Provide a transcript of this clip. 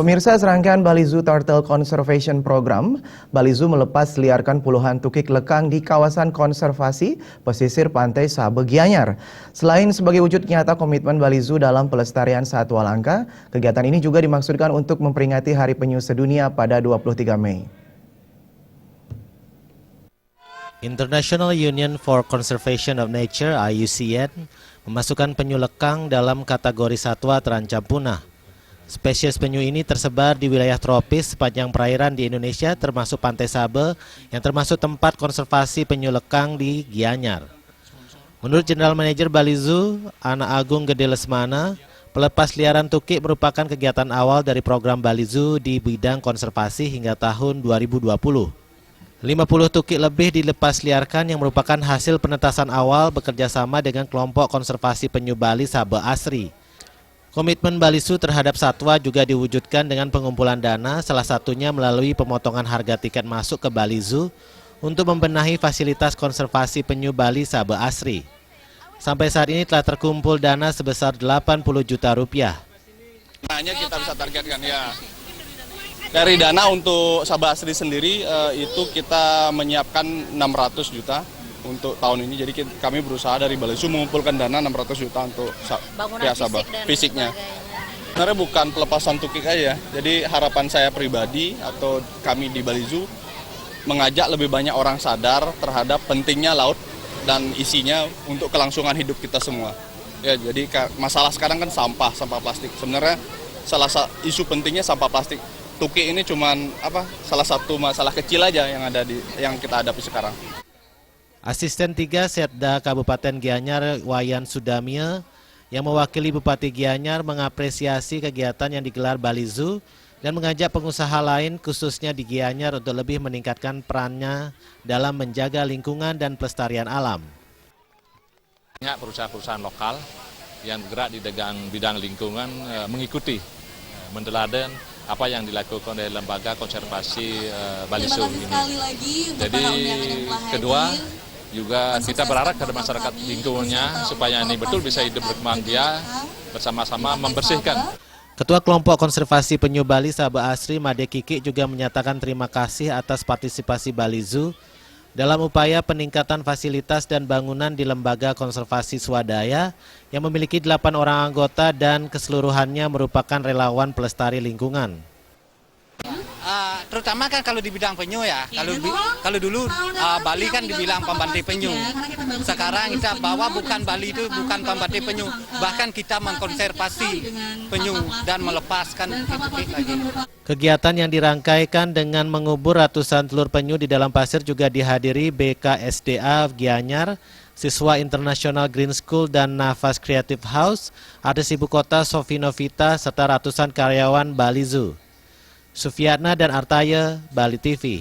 Pemirsa, serangkaian Bali Zoo Turtle Conservation Program, Bali Zoo melepas liarkan puluhan tukik lekang di kawasan konservasi pesisir pantai Sabe Gianyar. Selain sebagai wujud nyata komitmen Bali Zoo dalam pelestarian satwa langka, kegiatan ini juga dimaksudkan untuk memperingati Hari Penyu Sedunia pada 23 Mei. International Union for Conservation of Nature (IUCN) memasukkan penyu lekang dalam kategori satwa terancam punah. Spesies penyu ini tersebar di wilayah tropis sepanjang perairan di Indonesia termasuk Pantai Sabe yang termasuk tempat konservasi penyu lekang di Gianyar. Menurut General Manager Bali Zoo, Ana Agung Gede Lesmana, pelepas liaran tukik merupakan kegiatan awal dari program Bali Zoo di bidang konservasi hingga tahun 2020. 50 tukik lebih dilepas liarkan yang merupakan hasil penetasan awal bekerjasama dengan kelompok konservasi penyu Bali Sabe Asri. Komitmen Bali Zoo terhadap satwa juga diwujudkan dengan pengumpulan dana, salah satunya melalui pemotongan harga tiket masuk ke Bali Zoo untuk membenahi fasilitas konservasi penyu Bali Sabe Asri. Sampai saat ini telah terkumpul dana sebesar 80 juta rupiah. Hanya kita bisa targetkan ya. Dari dana untuk Sabe Asri sendiri itu kita menyiapkan 600 juta untuk tahun ini. Jadi kami berusaha dari Bali Zoo mengumpulkan dana 600 juta untuk pihak Sabah fisiknya. Sebenarnya bukan pelepasan tukik aja. Jadi harapan saya pribadi atau kami di Bali Zoo mengajak lebih banyak orang sadar terhadap pentingnya laut dan isinya untuk kelangsungan hidup kita semua. Ya, jadi masalah sekarang kan sampah plastik. Sebenarnya isu pentingnya sampah plastik. Tukik ini cuman salah satu masalah kecil aja yang kita hadapi sekarang. Asisten 3 Setda Kabupaten Gianyar Wayan Sudamia yang mewakili Bupati Gianyar mengapresiasi kegiatan yang digelar Bali Zoo dan mengajak pengusaha lain khususnya di Gianyar untuk lebih meningkatkan perannya dalam menjaga lingkungan dan pelestarian alam. Banyak perusahaan-perusahaan lokal yang bergerak di bidang lingkungan mengikuti, mendeladan apa yang dilakukan oleh Lembaga Konservasi Bali Zoo ini. Jadi kedua, juga kita berharap kepada masyarakat lingkungannya supaya ini betul bisa hidup berkembang biak bersama-sama membersihkan. Ketua Kelompok Konservasi Penyu Bali Sabe Asri Made Kiki juga menyatakan terima kasih atas partisipasi Bali Zoo dalam upaya peningkatan fasilitas dan bangunan di Lembaga Konservasi Swadaya yang memiliki 8 orang anggota dan keseluruhannya merupakan relawan pelestari lingkungan. Terutama kan kalau di bidang penyu ya, kalau dulu Bali kan dibilang pembantai penyu. Sekarang kita bawa Bali itu bukan pembantai penyu, bahkan kita mengkonservasi penyu dan melepaskan tukik lagi. Kegiatan yang dirangkaikan dengan mengubur ratusan telur penyu di dalam pasir juga dihadiri BKSDA Gianyar, siswa International Green School dan Nafas Creative House, artis ibu kota Sofi Novita, serta ratusan karyawan Bali Zoo. Sufiatna dan Artaya, Bali TV.